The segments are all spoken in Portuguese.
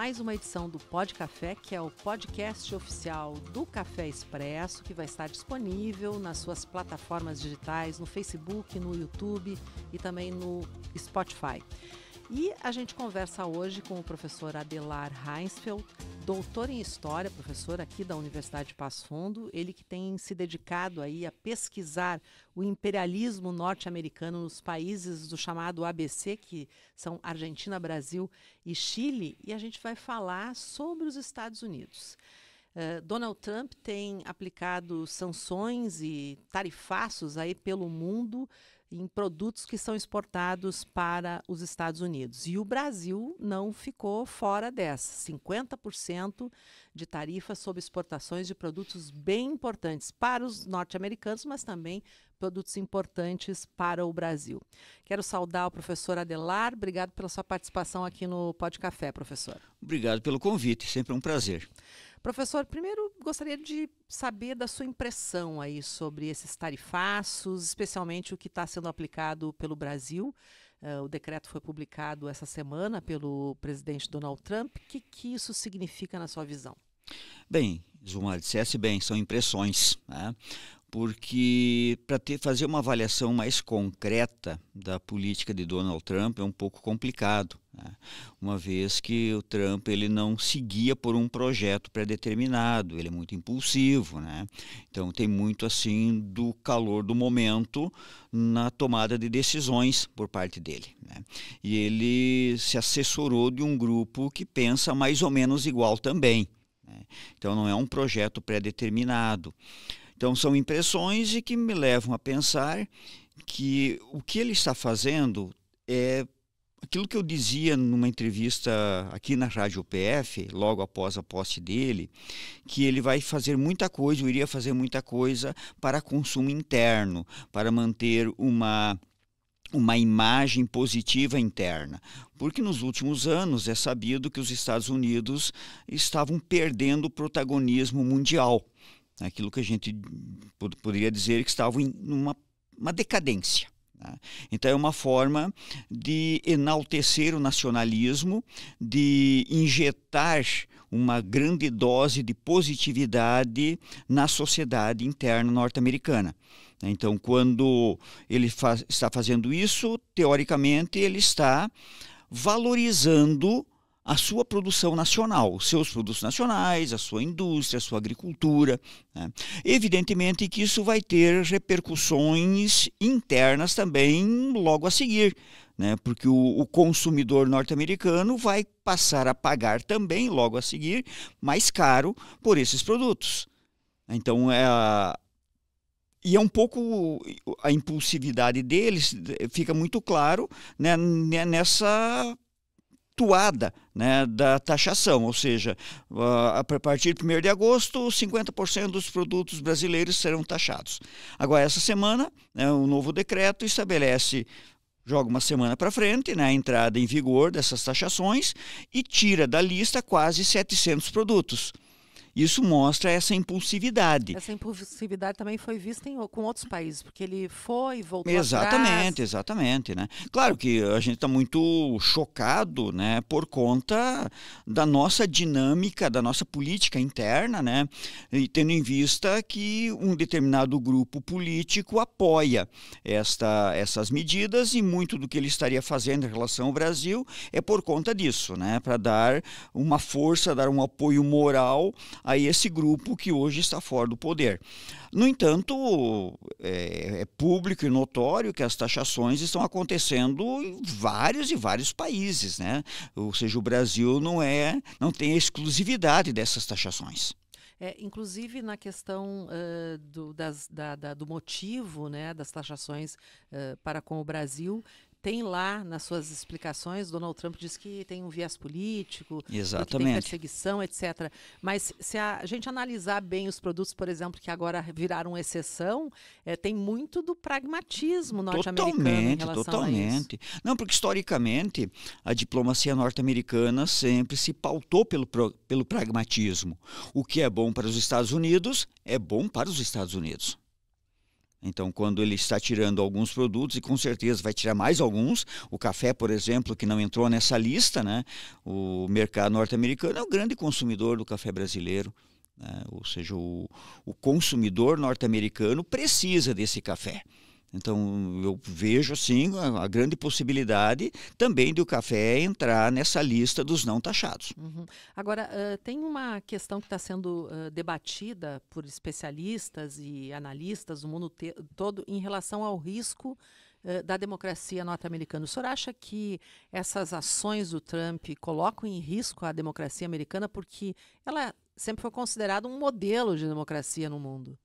mais uma edição do Pod Café, que é o podcast oficial do Café Expresso, que vai estar disponível nas suas plataformas digitais, no Facebook, no YouTube e também no Spotify. E a gente conversa hoje com o professor Adelar Heinsfeld, doutor em História, professor aqui da Universidade de Passo Fundo, ele que tem se dedicado aí a pesquisar o imperialismo norte-americano nos países do chamado ABC, que são Argentina, Brasil e Chile, e a gente vai falar sobre os Estados Unidos. Donald Trump tem aplicado sanções e tarifaços aí pelo mundo em produtos que são exportados para os Estados Unidos. E o Brasil não ficou fora dessa. 50% de tarifa sobre exportações de produtos bem importantes para os norte-americanos, mas também produtos importantes para o Brasil. Quero saudar o professor Adelar. Obrigado pela sua participação aqui no Pod Café, professor. Obrigado pelo convite, sempre um prazer. Professor, primeiro gostaria de saber da sua impressão aí sobre esses tarifaços, especialmente o que está sendo aplicado pelo Brasil. O decreto foi publicado essa semana pelo presidente Donald Trump. O que isso significa na sua visão? Bem, Zuma dissesse bem, são impressões, né? Porque para fazer uma avaliação mais concreta da política de Donald Trump é um pouco complicado, né? Uma vez que o Trump ele não seguia por um projeto pré-determinado, ele é muito impulsivo, né? Então tem muito assim do calor do momento na tomada de decisões por parte dele, né? E ele se assessorou de um grupo que pensa mais ou menos igual também, né? Então não é um projeto pré-determinado. Então são impressões e que me levam a pensar que o que ele está fazendo é aquilo que eu dizia numa entrevista aqui na Rádio PF, logo após a posse dele, que ele vai fazer muita coisa, ou iria fazer muita coisa para consumo interno, para manter uma imagem positiva interna, porque nos últimos anos é sabido que os Estados Unidos estavam perdendo o protagonismo mundial. Aquilo que a gente poderia dizer que estavam em uma decadência, né? Então é uma forma de enaltecer o nacionalismo, de injetar uma grande dose de positividade na sociedade interna norte-americana. Então, quando ele está fazendo isso, teoricamente ele está valorizando a sua produção nacional, os seus produtos nacionais, a sua indústria, a sua agricultura, né? Evidentemente que isso vai ter repercussões internas também logo a seguir, né? Porque o consumidor norte-americano vai passar a pagar também logo a seguir mais caro por esses produtos. Então e é um pouco a impulsividade deles, fica muito claro, né, nessa toada, né, da taxação, ou seja, a partir de 1º de agosto, 50% dos produtos brasileiros serão taxados. Agora, essa semana, né, o novo decreto estabelece, joga uma semana para frente, né, a entrada em vigor dessas taxações e tira da lista quase 700 produtos. Isso mostra essa impulsividade. Essa impulsividade também foi vista com outros países, porque ele foi e voltou Exatamente, atrás. Exatamente, né? Claro que a gente está muito chocado, né, por conta da nossa dinâmica, da nossa política interna, né, e tendo em vista que um determinado grupo político apoia essas medidas e muito do que ele estaria fazendo em relação ao Brasil é por conta disso, né, para dar uma força, dar um apoio moral a esse grupo que hoje está fora do poder. No entanto, é público e notório que as taxações estão acontecendo em vários e vários países, né? Ou seja, o Brasil não tem a exclusividade dessas taxações. Inclusive na questão do motivo, né, das taxações para com o Brasil, tem lá nas suas explicações, Donald Trump diz que tem um viés político, Exatamente. que tem perseguição, etc. Mas se a gente analisar bem os produtos, por exemplo, que agora viraram exceção, tem muito do pragmatismo norte-americano em relação a isso. Não, porque historicamente a diplomacia norte-americana sempre se pautou pelo pragmatismo. O que é bom para os Estados Unidos é bom para os Estados Unidos. Então, quando ele está tirando alguns produtos, e com certeza vai tirar mais alguns, o café, por exemplo, que não entrou nessa lista, né? O mercado norte-americano é o grande consumidor do café brasileiro, né? Ou seja, o consumidor norte-americano precisa desse café. Então, eu vejo, sim, a grande possibilidade também de o café entrar nessa lista dos não taxados. Uhum. Agora, tem uma questão que está sendo debatida por especialistas e analistas do mundo todo em relação ao risco da democracia norte-americana. O senhor acha que essas ações do Trump colocam em risco a democracia americana porque ela sempre foi considerada um modelo de democracia no mundo?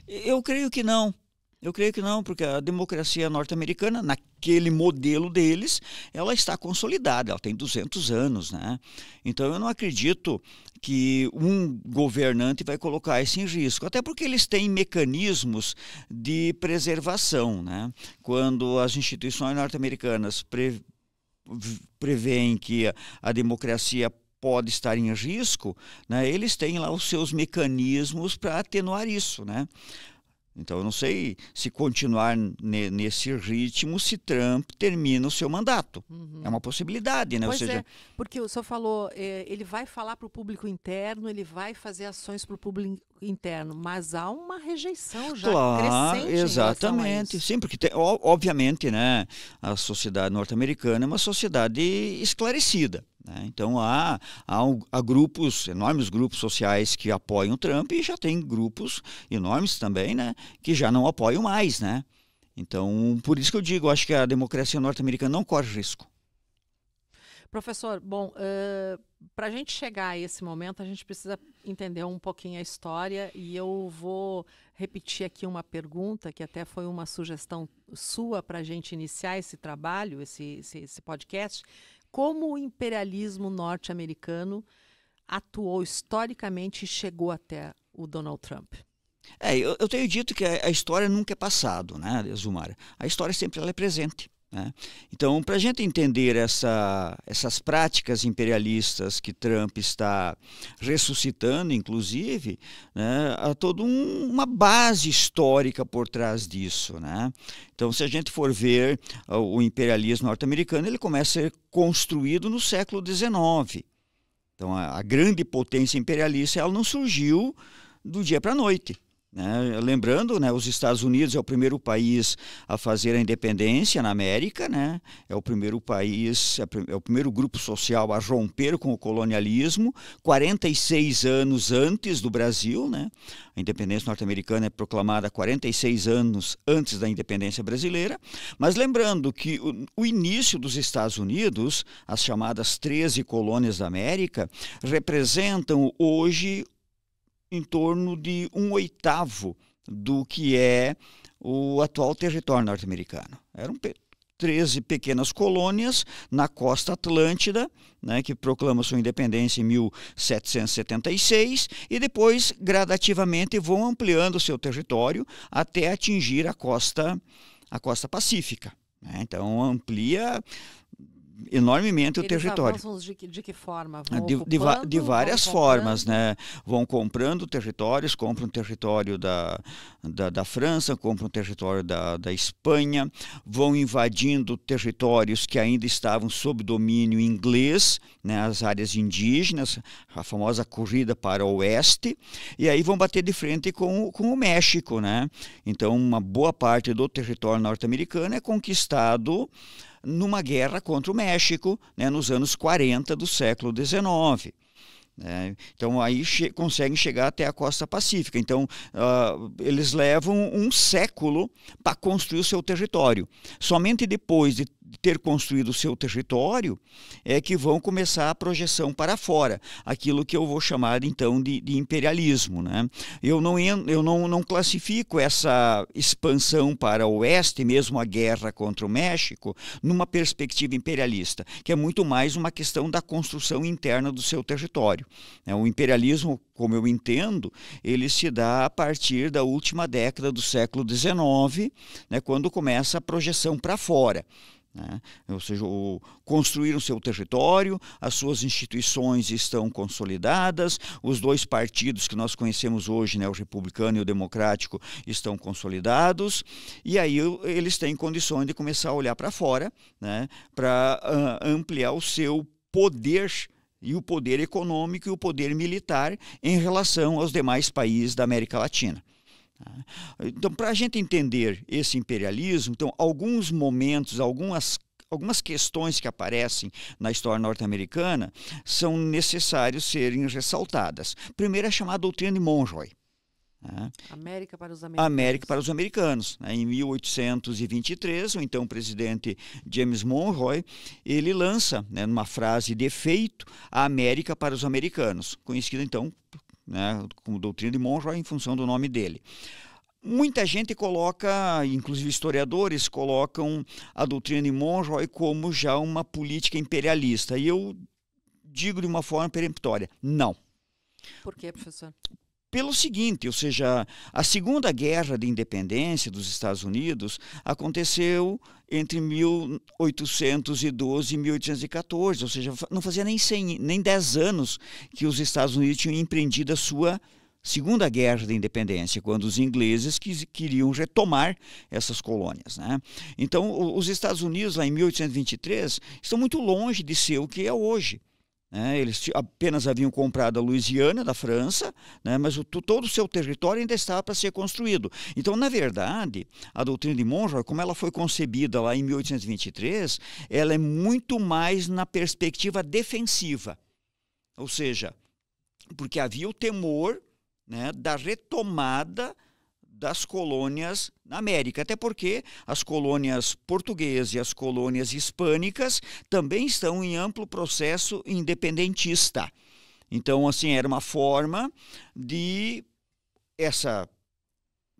Eu creio que não. Eu creio que não, porque a democracia norte-americana, naquele modelo deles, ela está consolidada, ela tem 200 anos, né? Então eu não acredito que um governante vai colocar isso em risco, até porque eles têm mecanismos de preservação, né? Quando as instituições norte-americanas preveem que a democracia pode estar em risco, né? Eles têm lá os seus mecanismos para atenuar isso, né? Então, eu não sei se continuar nesse ritmo, se Trump termina o seu mandato. Uhum. É uma possibilidade, né? Pois Ou seja, é, porque o senhor falou, ele vai falar para o público interno, ele vai fazer ações para o público interno, mas há uma rejeição já claro, crescente em relação a exatamente. isso. Sim, porque obviamente, né, a sociedade norte-americana é uma sociedade esclarecida, né? Então há grupos, enormes grupos sociais que apoiam o Trump e já tem grupos enormes também, né, que já não apoiam mais, né? Então, por isso que eu digo, acho que a democracia norte-americana não corre risco. Professor, bom, para a gente chegar a esse momento, a gente precisa entender um pouquinho a história e eu vou repetir aqui uma pergunta que até foi uma sugestão sua para a gente iniciar esse trabalho, esse podcast. Como o imperialismo norte-americano atuou historicamente e chegou até o Donald Trump? Eu tenho dito que a história nunca é passado, né, Zumara? A história sempre ela é presente, né? Então, para a gente entender essas práticas imperialistas que Trump está ressuscitando, inclusive, né, há toda uma base histórica por trás disso, né? Então, se a gente for ver o imperialismo norte-americano, ele começa a ser construído no século XIX. Então, a grande potência imperialista ela não surgiu do dia para a noite, né? Lembrando, né, os Estados Unidos é o primeiro país a fazer a independência na América, né? É o primeiro país, é o primeiro grupo social a romper com o colonialismo, 46 anos antes do Brasil, né? A independência norte-americana é proclamada 46 anos antes da independência brasileira, mas lembrando que o início dos Estados Unidos, as chamadas 13 colônias da América, representam hoje em torno de 1/8 do que é o atual território norte-americano. Eram 13 pequenas colônias na costa atlântida, né, que proclamam sua independência em 1776 e depois gradativamente vão ampliando seu território até atingir a costa pacífica, né? Então amplia enormemente o território. Eles avançam de que forma? Vão De várias vão formas, né? Vão comprando territórios, compram território da França, compram território da Espanha, vão invadindo territórios que ainda estavam sob domínio inglês, né? As áreas indígenas, a famosa corrida para o oeste, e aí vão bater de frente com o México, né? Então, uma boa parte do território norte-americano é conquistado numa guerra contra o México, né, nos anos 40 do século XIX. Então, aí conseguem chegar até a costa pacífica. Então, eles levam um século para construir o seu território. Somente depois de ter construído o seu território é que vão começar a projeção para fora, aquilo que eu vou chamar então de imperialismo, né? Eu não classifico essa expansão para o oeste, mesmo a guerra contra o México, numa perspectiva imperialista, que é muito mais uma questão da construção interna do seu território. O imperialismo, como eu entendo, ele se dá a partir da última década do século XIX, né, quando começa a projeção para fora. né? Ou seja, construíram seu território, as suas instituições estão consolidadas, os dois partidos que nós conhecemos hoje, né, o republicano e o democrático, estão consolidados, e aí eles têm condições de começar a olhar para fora, né, para ampliar o seu poder, e o poder econômico e o poder militar em relação aos demais países da América Latina. Então, para a gente entender esse imperialismo, então, alguns momentos, algumas questões que aparecem na história norte-americana são necessários serem ressaltadas. Primeiro é a chamada doutrina de Monroe. América para os americanos. América para os americanos. Em 1823, o então presidente James Monroe, ele lança, né, numa frase de efeito, a América para os americanos, conhecida então, né, como doutrina de Monroe em função do nome dele. Muita gente coloca, inclusive historiadores, colocam a doutrina de Monroe como já uma política imperialista. E eu digo de uma forma peremptória, não. Por quê, professor? Pelo seguinte, ou seja, a Segunda Guerra de Independência dos Estados Unidos aconteceu entre 1812 e 1814, ou seja, não fazia nem 10 anos que os Estados Unidos tinham empreendido a sua Segunda Guerra de Independência, quando os ingleses queriam retomar essas colônias, né? Então, os Estados Unidos, lá em 1823, estão muito longe de ser o que é hoje. Eles apenas haviam comprado a Louisiana da França, né, mas todo o seu território ainda estava para ser construído. Então, na verdade, a doutrina de Monroe, como ela foi concebida lá em 1823, ela é muito mais na perspectiva defensiva. Ou seja, porque havia o temor, né, da retomada das colônias na América, até porque as colônias portuguesas e as colônias hispânicas também estão em amplo processo independentista. Então, assim, era uma forma de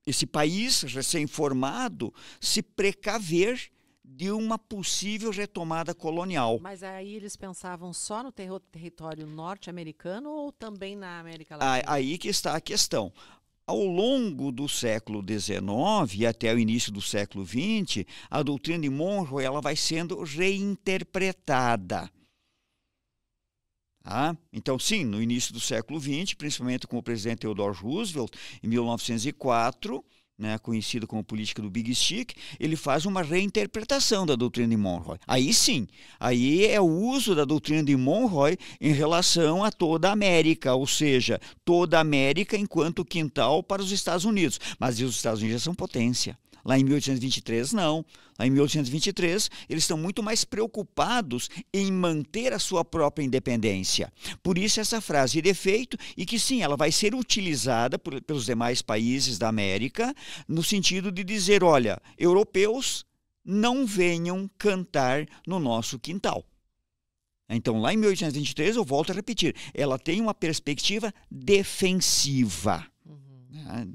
esse país recém-formado se precaver de uma possível retomada colonial. Mas aí eles pensavam só no território norte-americano ou também na América Latina? Aí que está a questão. Ao longo do século XIX e até o início do século XX, a doutrina de Monroe ela vai sendo reinterpretada. Então, sim, no início do século XX, principalmente com o presidente Theodore Roosevelt, em 1904, né, conhecido como política do Big Stick, ele faz uma reinterpretação da doutrina de Monroe. Aí sim, aí é o uso da doutrina de Monroe em relação a toda a América, ou seja, toda a América enquanto quintal para os Estados Unidos. Mas os Estados Unidos já são potência. Lá em 1823, não. Lá em 1823, eles estão muito mais preocupados em manter a sua própria independência. Por isso, essa frase de efeito, e que sim, ela vai ser utilizada pelos demais países da América, no sentido de dizer, olha, europeus, não venham cantar no nosso quintal. Então, lá em 1823, eu volto a repetir, ela tem uma perspectiva defensiva.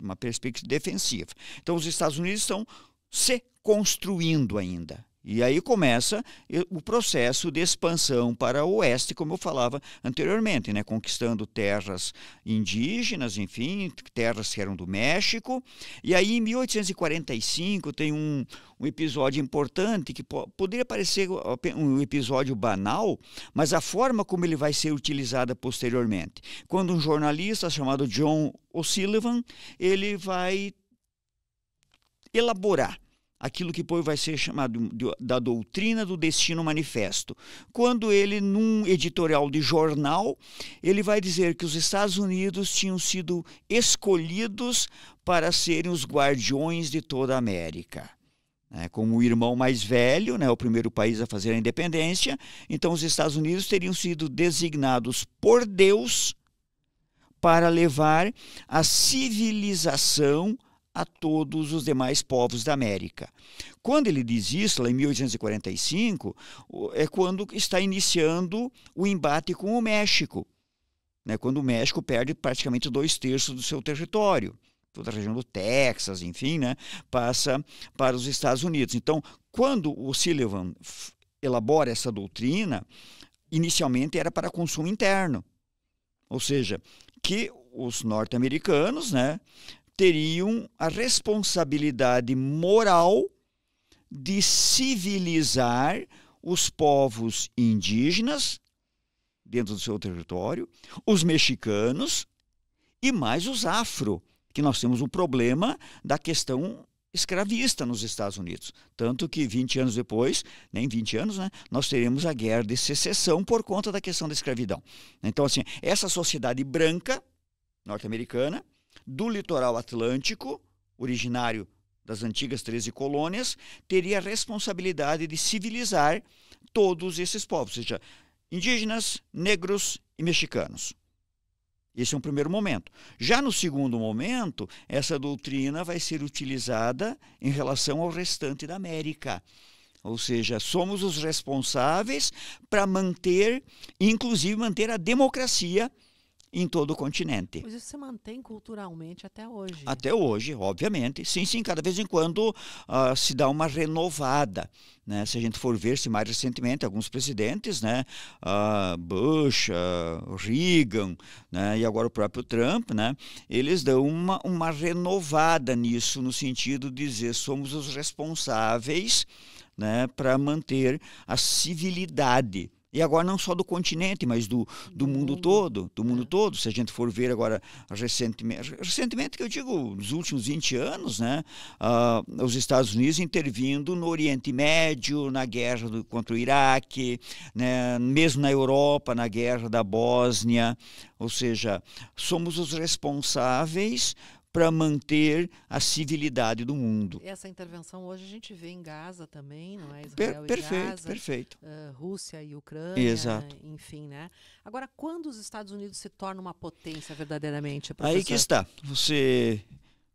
Uma perspectiva defensiva. Então, os Estados Unidos estão se construindo ainda. E aí começa o processo de expansão para o oeste, como eu falava anteriormente, né? Conquistando terras indígenas, enfim, terras que eram do México. E aí, em 1845, tem um episódio importante que poderia parecer um episódio banal, mas a forma como ele vai ser utilizada posteriormente. Quando um jornalista chamado John O'Sullivan, ele vai elaborar aquilo que depois vai ser chamado da doutrina do destino manifesto. Quando ele, num editorial de jornal, ele vai dizer que os Estados Unidos tinham sido escolhidos para serem os guardiões de toda a América. Como o irmão mais velho, né, o primeiro país a fazer a independência, então os Estados Unidos teriam sido designados por Deus para levar a civilização a todos os demais povos da América. Quando ele diz isso, lá em 1845, é quando está iniciando o embate com o México, né? Quando o México perde praticamente 2/3 do seu território, toda a região do Texas, enfim, né? Passa para os Estados Unidos. Então, quando o Sullivan elabora essa doutrina, inicialmente era para consumo interno, ou seja, que os norte-americanos, né, teriam a responsabilidade moral de civilizar os povos indígenas dentro do seu território, os mexicanos e mais os afro, que nós temos um problema da questão escravista nos Estados Unidos. Tanto que 20 anos depois, nem 20 anos, né, nós teremos a guerra de secessão por conta da questão da escravidão. Então, assim, essa sociedade branca, norte-americana, do litoral atlântico, originário das antigas 13 colônias, teria a responsabilidade de civilizar todos esses povos, ou seja, indígenas, negros e mexicanos. Esse é um primeiro momento. Já no segundo momento, essa doutrina vai ser utilizada em relação ao restante da América. Ou seja, somos os responsáveis para manter, inclusive manter a democracia em todo o continente. Mas isso se mantém culturalmente até hoje. Até hoje, obviamente. Sim, sim, cada vez em quando se dá uma renovada. Né? Se a gente for ver, se mais recentemente, alguns presidentes, né? Bush, Reagan, né? E agora o próprio Trump, né? Eles dão uma renovada nisso, no sentido de dizer somos os responsáveis, né? Para manter a civilidade. E agora não só do continente, mas do mundo todo, Se a gente for ver agora recentemente que eu digo, nos últimos 20 anos, né, os Estados Unidos intervindo no Oriente Médio, na guerra contra o Iraque, né, mesmo na Europa, na guerra da Bósnia, ou seja, somos os responsáveis para manter a civilidade do mundo. Essa intervenção hoje a gente vê em Gaza também, não é? Israel e Gaza, perfeito. Rússia e Ucrânia, exato. Enfim, né? Agora, quando os Estados Unidos se tornam uma potência verdadeiramente, professor? Aí que está. Você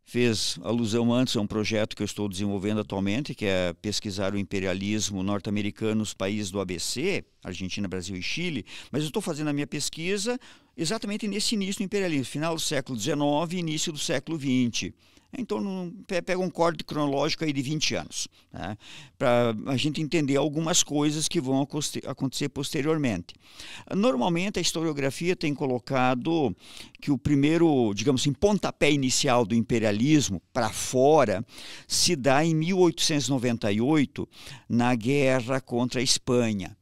fez alusão antes a um projeto que eu estou desenvolvendo atualmente, que é pesquisar o imperialismo norte-americano nos países do ABC, Argentina, Brasil e Chile, mas eu estou fazendo a minha pesquisa exatamente nesse início do imperialismo, final do século XIX e início do século XX. Então, pega um corte cronológico aí de 20 anos, né, para a gente entender algumas coisas que vão acontecer posteriormente. Normalmente, a historiografia tem colocado que o primeiro, digamos assim, pontapé inicial do imperialismo para fora se dá em 1898, na guerra contra a Espanha.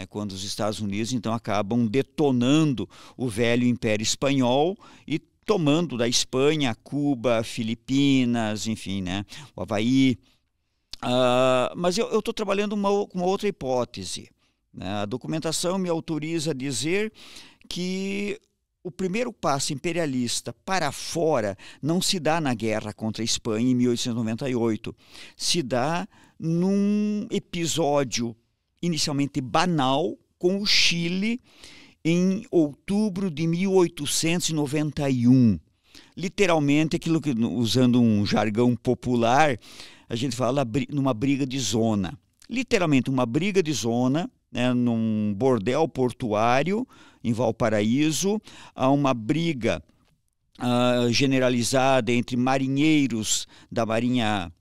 Quando os Estados Unidos, então, acabam detonando o velho Império Espanhol e tomando da Espanha, Cuba, Filipinas, enfim, né, o Havaí. Mas eu estou trabalhando com uma outra hipótese. Né? A documentação me autoriza a dizer que o primeiro passo imperialista para fora não se dá na guerra contra a Espanha em 1898. Se dá num episódio inicialmente banal com o Chile em outubro de 1891. Literalmente, aquilo que, usando um jargão popular, a gente fala numa briga de zona. Literalmente, uma briga de zona, né, num bordel portuário em Valparaíso, há uma briga generalizada entre marinheiros da Marinha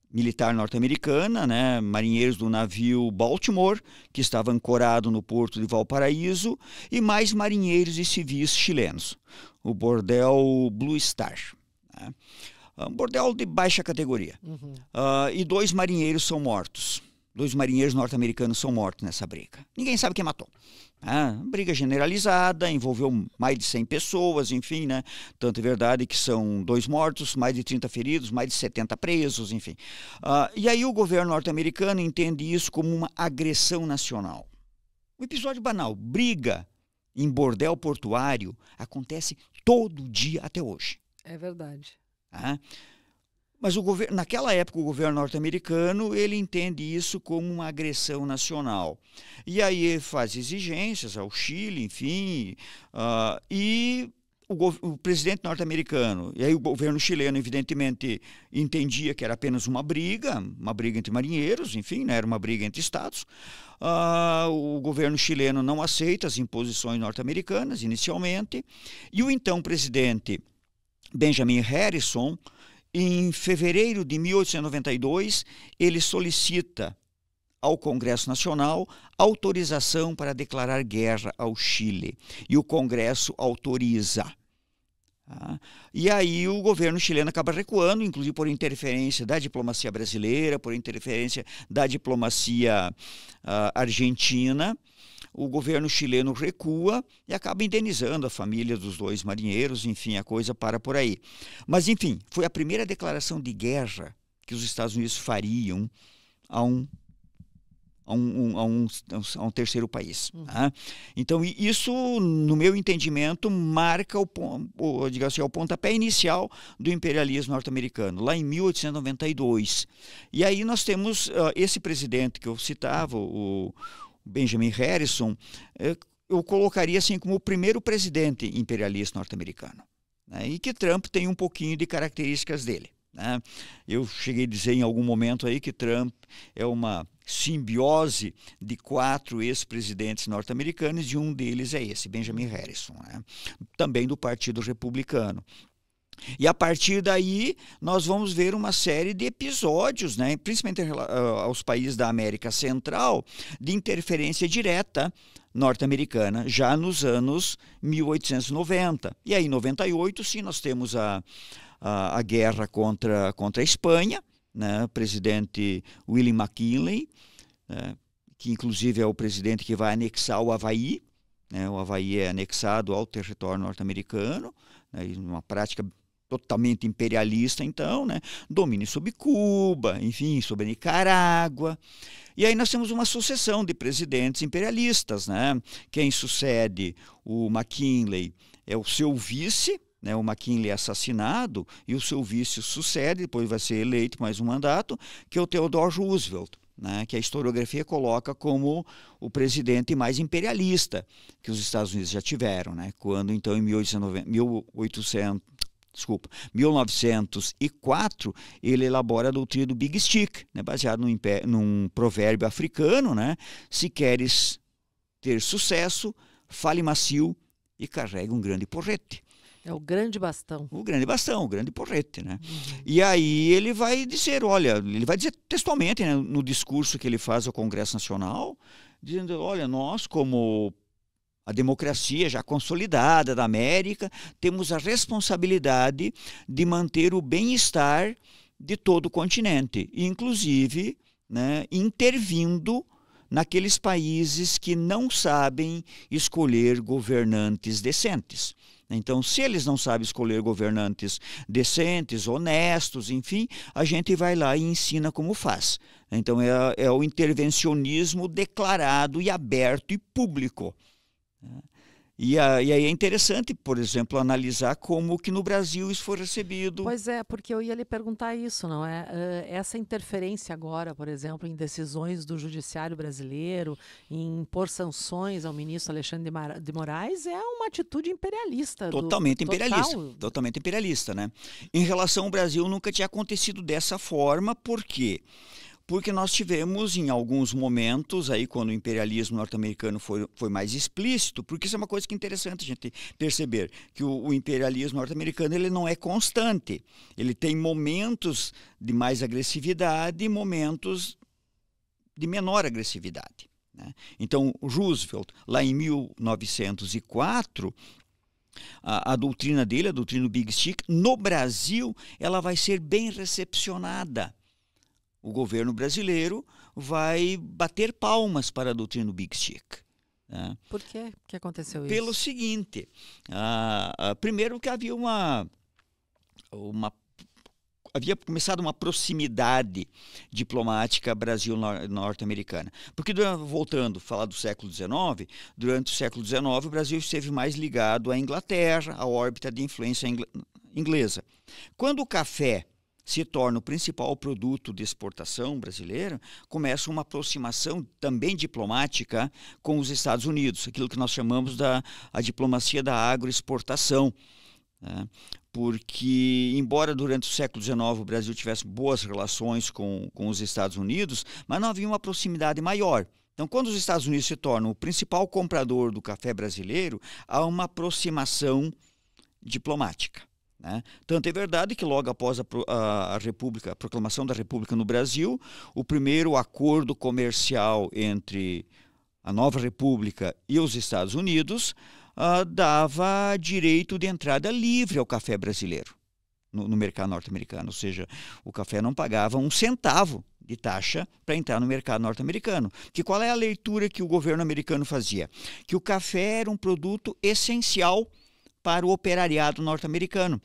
Militar norte-americana, né, marinheiros do navio Baltimore, que estava ancorado no porto de Valparaíso, e mais marinheiros e civis chilenos, o bordel Blue Star. Né, um bordel de baixa categoria. E 2 marinheiros são mortos. 2 marinheiros norte-americanos são mortos nessa briga. Ninguém sabe quem matou. Briga generalizada, envolveu mais de 100 pessoas, enfim, né? Tanto é verdade que são 2 mortos, mais de 30 feridos, mais de 70 presos, enfim. E aí o governo norte-americano entende isso como uma agressão nacional. Um episódio banal, briga em bordel portuário, acontece todo dia até hoje. É verdade. Mas naquela época o governo norte-americano ele entende isso como uma agressão nacional. E aí faz exigências ao Chile, enfim, e o presidente norte-americano, e aí o governo chileno evidentemente entendia que era apenas uma briga entre marinheiros, enfim, né, era uma briga entre estados. O governo chileno não aceita as imposições norte-americanas inicialmente, e o então presidente Benjamin Harrison, em fevereiro de 1892, ele solicita ao Congresso Nacional autorização para declarar guerra ao Chile. E o Congresso autoriza. Tá? E aí o governo chileno acaba recuando, inclusive por interferência da diplomacia brasileira, por interferência da diplomacia argentina. O governo chileno recua e acaba indenizando a família dos 2 marinheiros, enfim, a coisa para por aí. Mas, enfim, foi a primeira declaração de guerra que os Estados Unidos fariam a um terceiro país. Tá? Então, isso, no meu entendimento, marca digamos assim, o pontapé inicial do imperialismo norte-americano, lá em 1892. E aí nós temos esse presidente que eu citava, o Benjamin Harrison, eu colocaria assim como o primeiro presidente imperialista norte-americano. Né? E que Trump tem um pouquinho de características dele. Né? Eu cheguei a dizer em algum momento aí que Trump é uma simbiose de 4 ex-presidentes norte-americanos e um deles é esse, Benjamin Harrison, né? Também do Partido Republicano. E a partir daí nós vamos ver uma série de episódios, né, principalmente aos países da América Central, de interferência direta norte-americana, já nos anos 1890. E aí, em 98, sim, nós temos a guerra contra a Espanha, né, o presidente William McKinley, né, que inclusive é o presidente que vai anexar o Havaí, né, o Havaí é anexado ao território norte-americano, né, uma prática totalmente imperialista, então, né, domínio sobre Cuba, enfim, sobre a Nicarágua. E aí nós temos uma sucessão de presidentes imperialistas, né? Quem sucede o McKinley é o seu vice, né? O McKinley é assassinado e o seu vice sucede, depois vai ser eleito mais um mandato, que é o Theodore Roosevelt, né? Que a historiografia coloca como o presidente mais imperialista que os Estados Unidos já tiveram, né? Quando então em 1904, ele elabora a doutrina do Big Stick, né, baseado num provérbio africano, né? Se queres ter sucesso, fale macio e carregue um grande porrete. É o grande bastão. O grande bastão, o grande porrete, né? E aí ele vai dizer, olha, ele vai dizer textualmente, né, no discurso que ele faz ao Congresso Nacional, dizendo, olha, nós como a democracia já consolidada da América, temos a responsabilidade de manter o bem-estar de todo o continente, inclusive, né, intervindo naqueles países que não sabem escolher governantes decentes. Então, se eles não sabem escolher governantes decentes, honestos, enfim, a gente vai lá e ensina como faz. Então, é o intervencionismo declarado e aberto e público. E aí é interessante, por exemplo, analisar como que no Brasil isso foi recebido. Pois é, porque eu ia lhe perguntar isso, não é? Essa interferência agora, por exemplo, em decisões do judiciário brasileiro, em impor sanções ao ministro Alexandre de Moraes, é uma atitude imperialista. Totalmente imperialista, totalmente imperialista, né? Em relação ao Brasil, nunca tinha acontecido dessa forma, por quê? Porque nós tivemos em alguns momentos, aí quando o imperialismo norte-americano foi mais explícito, porque isso é uma coisa que é interessante a gente perceber, que o imperialismo norte-americano ele não é constante. Ele tem momentos de mais agressividade e momentos de menor agressividade. Né? Então, Roosevelt, lá em 1904, a doutrina dele, a doutrina do Big Stick, no Brasil, ela vai ser bem recepcionada. O governo brasileiro vai bater palmas para a doutrina do Big Stick. Né? Por quê? Que aconteceu isso? Pelo seguinte, primeiro que havia havia começado uma proximidade diplomática Brasil-norte-americana. Porque, voltando a falar do século XIX, durante o século XIX o Brasil esteve mais ligado à Inglaterra, à órbita de influência inglesa. Quando o café se torna o principal produto de exportação brasileira, começa uma aproximação também diplomática com os Estados Unidos, aquilo que nós chamamos a diplomacia da agroexportação. Né? Porque, embora durante o século XIX o Brasil tivesse boas relações com os Estados Unidos, mas não havia uma proximidade maior. Então, quando os Estados Unidos se tornam o principal comprador do café brasileiro, há uma aproximação diplomática. Né? Tanto é verdade que logo após a proclamação da República no Brasil, o primeiro acordo comercial entre a nova República e os Estados Unidos dava direito de entrada livre ao café brasileiro no mercado norte-americano, ou seja, o café não pagava um centavo de taxa para entrar no mercado norte-americano. Que qual é a leitura que o governo americano fazia? Que o café era um produto essencial para o operariado norte-americano.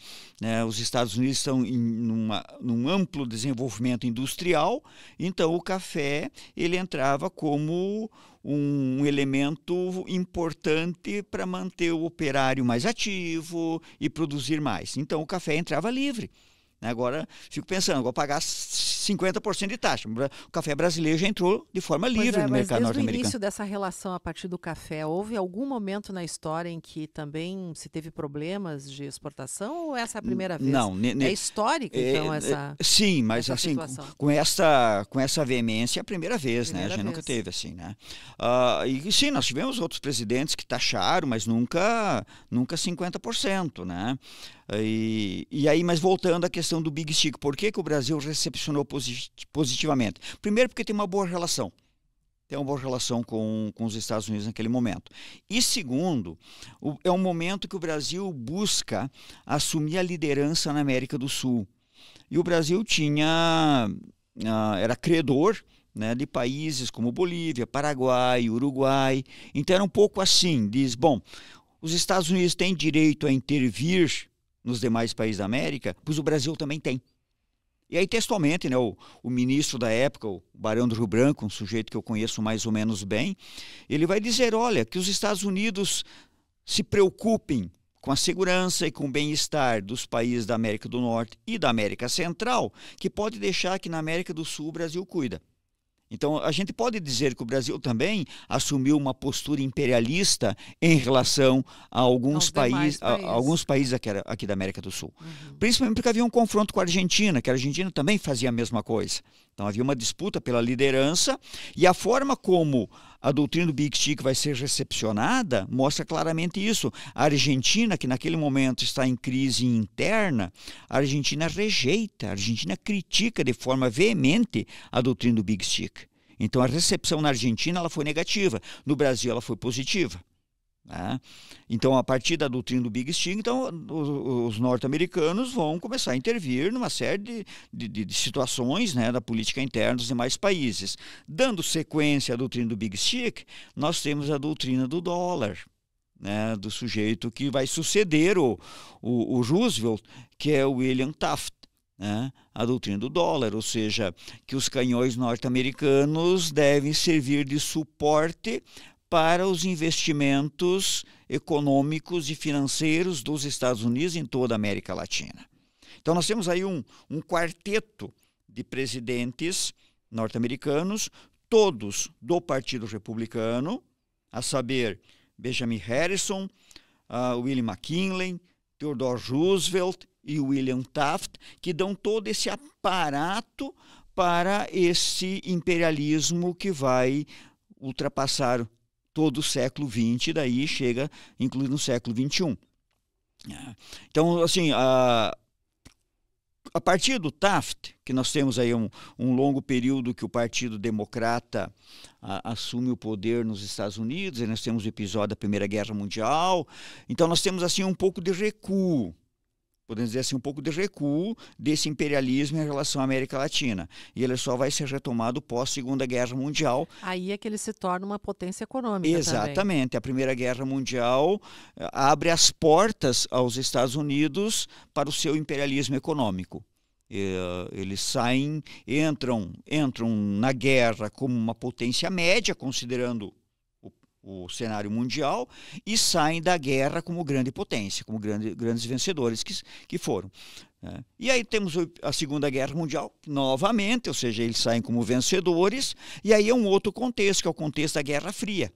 Os Estados Unidos estão num amplo desenvolvimento industrial, então o café ele entrava como um elemento importante para manter o operário mais ativo e produzir mais. Então o café entrava livre. Agora, fico pensando, vou pagar 50% de taxa. O café brasileiro já entrou de forma livre no mercado norte-americano. Desde o início dessa relação a partir do café, houve algum momento na história em que também se teve problemas de exportação ou essa é a primeira vez? Não. É histórica, então, essa sim, mas essa assim, situação. com essa veemência, é a primeira vez, né? A gente Primeira nunca vez. teve assim, né? E sim, nós tivemos outros presidentes que taxaram, mas nunca 50%, né? E aí, mas voltando à questão do Big Stick, por que o Brasil recepcionou positivamente? Primeiro, porque tem uma boa relação. Tem uma boa relação com os Estados Unidos naquele momento. E segundo, é um momento que o Brasil busca assumir a liderança na América do Sul. E o Brasil era credor, né, de países como Bolívia, Paraguai, Uruguai. Então era um pouco assim, diz, bom, os Estados Unidos têm direito a intervir nos demais países da América, pois o Brasil também tem. E aí, textualmente, né, o ministro da época, o Barão do Rio Branco, um sujeito que eu conheço mais ou menos bem, ele vai dizer, olha, que os Estados Unidos se preocupem com a segurança e com o bem-estar dos países da América do Norte e da América Central, que pode deixar que na América do Sul o Brasil cuida. Então, a gente pode dizer que o Brasil também assumiu uma postura imperialista em relação a alguns países aqui da América do Sul. Principalmente porque havia um confronto com a Argentina, que a Argentina também fazia a mesma coisa. Então, havia uma disputa pela liderança e a forma como a doutrina do Big Stick vai ser recepcionada mostra claramente isso. A Argentina, que naquele momento está em crise interna, a Argentina rejeita, a Argentina critica de forma veemente a doutrina do Big Stick. Então a recepção na Argentina ela foi negativa, no Brasil ela foi positiva. Né? Então, a partir da doutrina do Big Stick, então, os norte-americanos vão começar a intervir numa série de situações, né, da política interna dos demais países. Dando sequência à doutrina do Big Stick, nós temos a doutrina do dólar, né, do sujeito que vai suceder o Roosevelt, que é o William Taft. Né, a doutrina do dólar, ou seja, que os canhões norte-americanos devem servir de suporte para os investimentos econômicos e financeiros dos Estados Unidos em toda a América Latina. Então nós temos aí um quarteto de presidentes norte-americanos, todos do Partido Republicano, a saber, Benjamin Harrison, William McKinley, Theodore Roosevelt e William Taft, que dão todo esse aparato para esse imperialismo que vai ultrapassar todo o século XX, e daí chega, inclusive, no século XXI. Então, assim, a partir do Taft, que nós temos aí um longo período que o Partido Democrata assume o poder nos Estados Unidos, e nós temos o episódio da Primeira Guerra Mundial, então nós temos assim um pouco de recuo, podemos dizer assim, um pouco de recuo desse imperialismo em relação à América Latina. E ele só vai ser retomado pós-Segunda Guerra Mundial. Aí é que ele se torna uma potência econômica. Exatamente. Também. A Primeira Guerra Mundial abre as portas aos Estados Unidos para o seu imperialismo econômico. Eles entram na guerra como uma potência média, considerando o cenário mundial, e saem da guerra como grande potência, como grandes vencedores que foram. Né? E aí temos a Segunda Guerra Mundial, novamente, ou seja, eles saem como vencedores, e aí é um outro contexto, que é o contexto da Guerra Fria.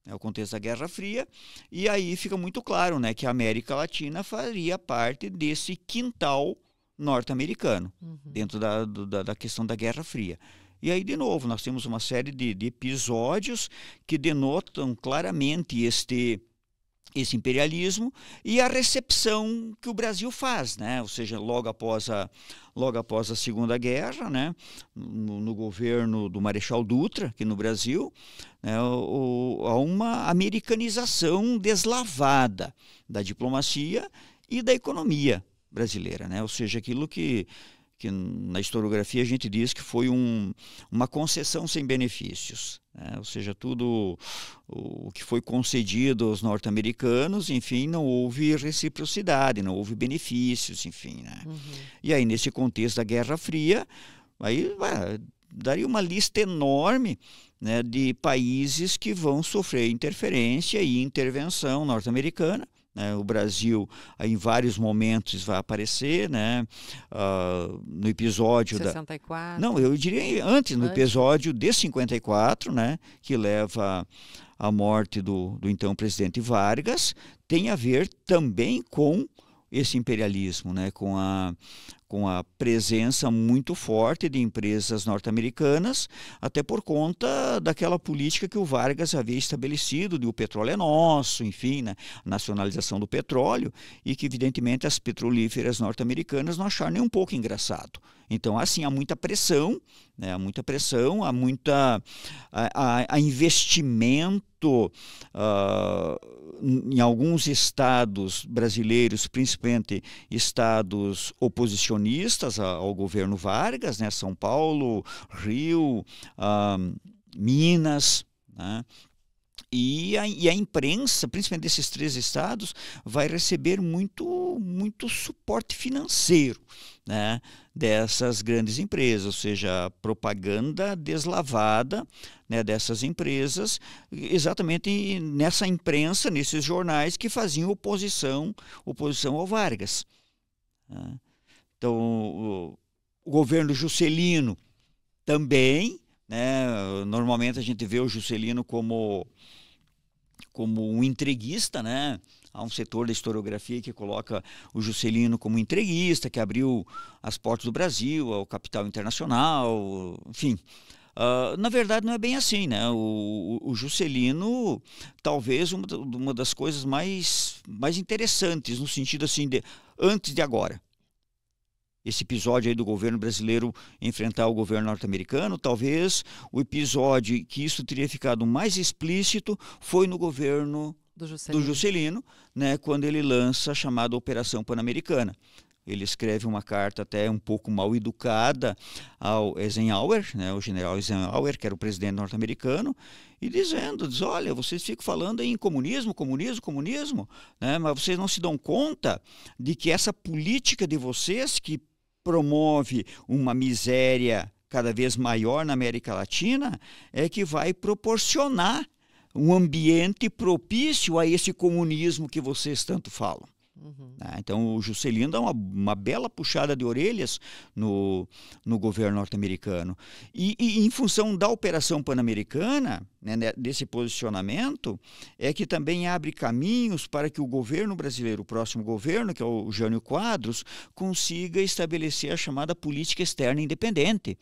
É o contexto da Guerra Fria, e aí fica muito claro, né, que a América Latina faria parte desse quintal norte-americano, dentro da questão da Guerra Fria. E aí, de novo, nós temos uma série de episódios que denotam claramente esse imperialismo e a recepção que o Brasil faz, né? Ou seja, logo após a Segunda Guerra, né? No governo do Marechal Dutra, aqui no Brasil, né? Há uma americanização deslavada da diplomacia e da economia brasileira, né? Ou seja, aquilo que na historiografia a gente diz que foi uma concessão sem benefícios, né? Ou seja, tudo o que foi concedido aos norte-americanos, enfim, não houve reciprocidade, não houve benefícios, enfim, né? E aí, nesse contexto da Guerra Fria, aí daria uma lista enorme, né, de países que vão sofrer interferência e intervenção norte-americana. O Brasil, em vários momentos, vai aparecer, né? No episódio 64. Não, eu diria antes, no episódio de 54, né? Que leva à morte do então presidente Vargas, tem a ver também com esse imperialismo, né? Com a presença muito forte de empresas norte-americanas, até por conta daquela política que o Vargas havia estabelecido, de o petróleo é nosso, enfim, né, a nacionalização do petróleo, e que evidentemente as petrolíferas norte-americanas não acharam nem um pouco engraçado. Então, assim, há muita pressão, né, há investimento em alguns estados brasileiros, principalmente estados oposicionistas ao governo Vargas, né, São Paulo, Rio, Minas, né? E a imprensa, principalmente desses 3 estados, vai receber muito suporte financeiro, né, dessas grandes empresas, ou seja, a propaganda deslavada, né, dessas empresas, exatamente nessa imprensa, nesses jornais que faziam oposição ao Vargas, né? Então, o governo Juscelino também, né, normalmente a gente vê o Juscelino como um entreguista, né? Há um setor da historiografia que coloca o Juscelino como entreguista, que abriu as portas do Brasil ao capital internacional, enfim. Na verdade, não é bem assim, né? O Juscelino, talvez uma das coisas mais interessantes, no sentido assim, de antes de agora. Esse episódio aí do governo brasileiro enfrentar o governo norte-americano, talvez o episódio que isso teria ficado mais explícito foi no governo do Juscelino, né, quando ele lança a chamada Operação Pan-Americana. Ele escreve uma carta até um pouco mal educada ao Eisenhower, né, o general Eisenhower, que era o presidente norte-americano, e diz, olha, vocês ficam falando em comunismo, né, mas vocês não se dão conta de que essa política de vocês que promove uma miséria cada vez maior na América Latina é que vai proporcionar um ambiente propício a esse comunismo que vocês tanto falam. Então, o Juscelino dá uma bela puxada de orelhas no governo norte-americano. E em função da Operação Pan-Americana, né, desse posicionamento, é que também abre caminhos para que o governo brasileiro, o próximo governo, que é o Jânio Quadros, consiga estabelecer a chamada política externa independente,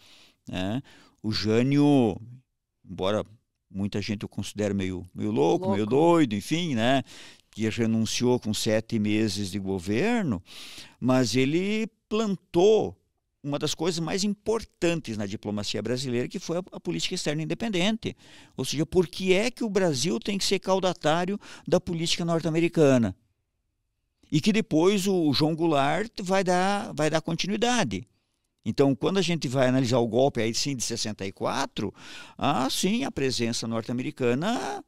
né? O Jânio, embora muita gente o considere meio louco, meio doido, enfim, né? Que renunciou com 7 meses de governo, mas ele plantou uma das coisas mais importantes na diplomacia brasileira, que foi a política externa independente. Ou seja, por que é que o Brasil tem que ser caudatário da política norte-americana? E que depois o João Goulart vai dar continuidade. Então, quando a gente vai analisar o golpe aí sim de 64, sim, a presença norte-americana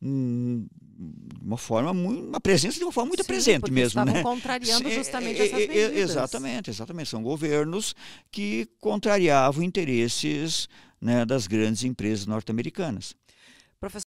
uma presença de uma forma muito presente mesmo, estavam né? contrariando justamente essas medidas. Exatamente. São governos que contrariavam interesses, né, das grandes empresas norte-americanas. Professor